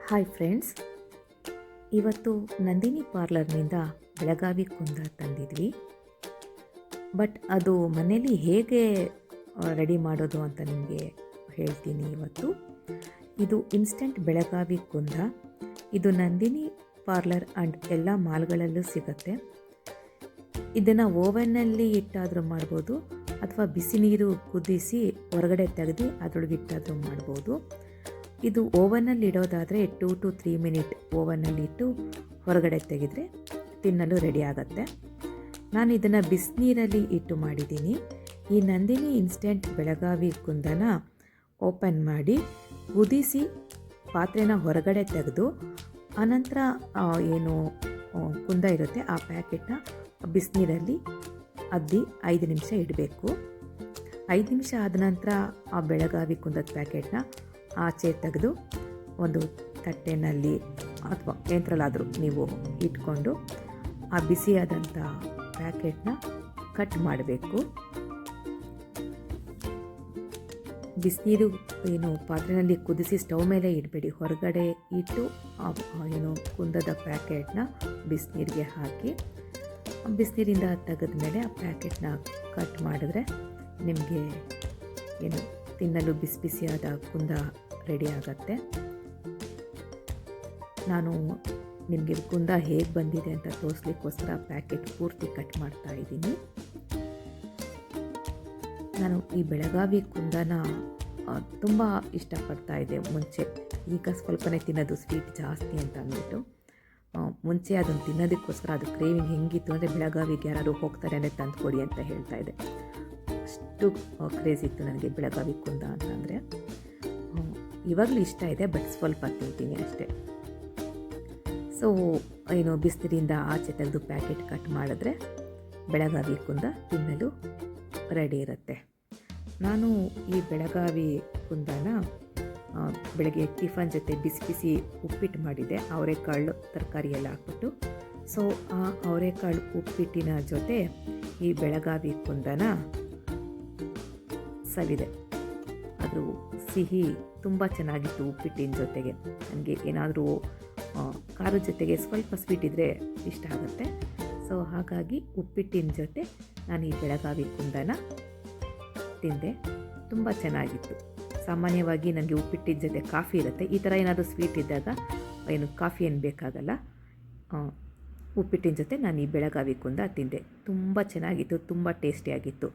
Hi friends, ಇವತ್ತು ನಂದಿನಿ ಪಾರ್ಲರ್ನಿಂದ ಬೆಳಗಾವಿ ಕುಂದ ತಂದಿದ್ವಿ. But ಅದು ಮನೇಲಿ ಹೇಗೆ ರೆಡಿ ಮಾಡೋದು ಅಂತ ನಿಮಗೆ ಹೇಳ್ತೀನಿ ಇವತ್ತು. ಇದು ಇನ್ಸ್ಟೆಂಟ್ ಬೆಳಗಾವಿ ಕುಂದ. ಇದು ನಂದಿನಿ ಪಾರ್ಲರ್ ಆ್ಯಂಡ್ ಎಲ್ಲ ಮಾಲ್ಗಳಲ್ಲೂ ಸಿಗುತ್ತೆ. ಇದನ್ನು ಓವನ್ನಲ್ಲಿ ಇಟ್ಟಾದರೂ ಮಾಡ್ಬೋದು, ಅಥವಾ ಬಿಸಿ ನೀರು ಕುದಿಸಿ ಹೊರಗಡೆ ತೆಗೆದು ಅದರೊಳಗೆ ಇಟ್ಟಾದರೂ ಮಾಡ್ಬೋದು. ಇದು ಓವನಲ್ಲಿ ಇಡೋದಾದರೆ 2 to 3 ಮಿನಿಟ್ ಓವನಲ್ಲಿ ಇಟ್ಟು ಹೊರಗಡೆ ತೆಗೆದರೆ ತಿನ್ನಲು ರೆಡಿ ಆಗುತ್ತೆ. ನಾನು ಇದನ್ನು ಬಿಸಿನೀರಲ್ಲಿ ಇಟ್ಟು ಮಾಡಿದ್ದೀನಿ. ಈ ನಂದಿನಿ ಇನ್ಸ್ಟೆಂಟ್ ಬೆಳಗಾವಿ ಕುಂದನ ಓಪನ್ ಮಾಡಿ ಕುದಿಸಿ ಪಾತ್ರೆನ ಹೊರಗಡೆ ತೆಗೆದು ಆನಂತರ ಏನು ಕುಂದ ಇರುತ್ತೆ ಆ ಪ್ಯಾಕೆಟ್ನ ಬಿಸಿನೀರಲ್ಲಿ ಅದ್ದಿ 5 ನಿಮಿಷ ಇಡಬೇಕು. 5 ನಿಮಿಷ ಆದ ನಂತರ ಆ ಬೆಳಗಾವಿ ಕುಂದದ ಪ್ಯಾಕೆಟ್ನ ಆಚೆ ತೆಗೆದು ಒಂದು ತಟ್ಟೆನಲ್ಲಿ ಅಥವಾ ಯಂತ್ರಲಾದರೂ ನೀವು ಇಟ್ಕೊಂಡು ಆ ಬಿಸಿಯಾದಂಥ ಪ್ಯಾಕೆಟ್ನ ಕಟ್ ಮಾಡಬೇಕು. ಬಿಸಿನೀರು ಏನು ಪಾತ್ರೆಯಲ್ಲಿ ಕುದಿಸಿ ಸ್ಟವ್ ಮೇಲೆ ಇಡಬೇಡಿ, ಹೊರಗಡೆ ಇಟ್ಟು ಏನು ಕುಂದದ ಪ್ಯಾಕೆಟ್ನ ಬಿಸಿನೀರಿಗೆ ಹಾಕಿ ಬಿಸಿನೀರಿಂದ ತೆಗೆದ ಮೇಲೆ ಆ ಪ್ಯಾಕೆಟ್ನ ಕಟ್ ಮಾಡಿದ್ರೆ ನಿಮಗೆ ಏನು ತಿನ್ನಲು ಬಿಸಿ ಬಿಸಿಯಾದ ಕುಂದ ರೆಡಿ ಆಗುತ್ತೆ. ನಾನು ನಿಮಗೆ ಕುಂದ ಹೇಗೆ ಬಂದಿದೆ ಅಂತ ತೋರಿಸ್ಲಿಕ್ಕೋಸ್ಕರ ಪ್ಯಾಕೆಟ್ ಪೂರ್ತಿ ಕಟ್ ಮಾಡ್ತಾ ಇದ್ದೀನಿ. ನಾನು ಈ ಬೆಳಗಾವಿ ಕುಂದನ ತುಂಬ ಇಷ್ಟಪಡ್ತಾ ಇದ್ದೆ ಮುಂಚೆ. ಈಗ ಸ್ವಲ್ಪನೇ ತಿನ್ನೋದು, ಸ್ವೀಟ್ ಜಾಸ್ತಿ ಅಂತ ಅಂದ್ಬಿಟ್ಟು. ಮುಂಚೆ ಅದನ್ನು ತಿನ್ನೋದಕ್ಕೋಸ್ಕರ ಅದು ಕ್ರೇವಿಂಗ್ ಹೆಂಗಿತ್ತು ಅಂದರೆ ಬೆಳಗಾವಿಗೆ ಯಾರು ಹೋಗ್ತಾರೆ ಅಂದರೆ ತಂದು ಕೊಡಿ ಅಂತ ಹೇಳ್ತಾ ಇದ್ದೆ. ಅಷ್ಟು ಕ್ರೇಜ್ ಇತ್ತು ನನಗೆ ಬೆಳಗಾವಿ ಕುಂದ ಅಂತಂದರೆ. ಇವಾಗಲೂ ಇಷ್ಟ ಇದೆ, ಬಟ್ ಸ್ವಲ್ಪ ತಿಂತೀನಿ ಅಷ್ಟೇ. ಸೊ ಏನು ಬಿಸಿನೀರಿಂದ ಆಚೆ ತೆಗೆದು ಪ್ಯಾಕೆಟ್ ಕಟ್ ಮಾಡಿದ್ರೆ ಬೆಳಗಾವಿ ಕುಂದ ತಿನ್ನಲು ರೆಡಿ ಇರುತ್ತೆ. ನಾನು ಈ ಬೆಳಗಾವಿ ಕುಂದನ ಬೆಳಗ್ಗೆ ಟಿಫನ್ ಜೊತೆ ಬಿಸಿ ಬಿಸಿ ಉಪ್ಪಿಟ್ಟು ಮಾಡಿದ್ದೆ, ಅವರೆಕಾಳು ತರಕಾರಿ ಎಲ್ಲ ಹಾಕ್ಬಿಟ್ಟು. ಸೊ ಆ ಅವರೆಕಾಳು ಉಪ್ಪಿಟ್ಟಿನ ಜೊತೆ ಈ ಬೆಳಗಾವಿ ಕುಂದನ ಸವಿದೆ. ಅದು ಸಿಹಿ ತುಂಬ ಚೆನ್ನಾಗಿತ್ತು ಉಪ್ಪಿಟ್ಟಿನ ಜೊತೆಗೆ. ನನಗೆ ಏನಾದರೂ ಖಾರದ ಜೊತೆಗೆ ಸ್ವಲ್ಪ ಸ್ವೀಟ್ ಇದ್ದರೆ ಇಷ್ಟ ಆಗುತ್ತೆ. ಸೊ ಹಾಗಾಗಿ ಉಪ್ಪಿಟ್ಟಿನ ಜೊತೆ ನಾನು ಈ ಬೆಳಗಾವಿ ಕುಂದನ ತಿಂದೆ. ತುಂಬ ಚೆನ್ನಾಗಿತ್ತು. ಸಾಮಾನ್ಯವಾಗಿ ನನಗೆ ಉಪ್ಪಿಟ್ಟಿನ ಜೊತೆ ಕಾಫಿ ಇರುತ್ತೆ. ಈ ಥರ ಏನಾದರೂ ಸ್ವೀಟ್ ಇದ್ದಾಗ ಏನು ಕಾಫಿ ಏನು ಬೇಕಾಗಲ್ಲ. ಉಪ್ಪಿಟ್ಟಿನ ಜೊತೆ ನಾನು ಈ ಬೆಳಗಾವಿ ಕುಂದ ತಿಂದೆ. ತುಂಬ ಚೆನ್ನಾಗಿತ್ತು, ತುಂಬ ಟೇಸ್ಟಿಯಾಗಿತ್ತು.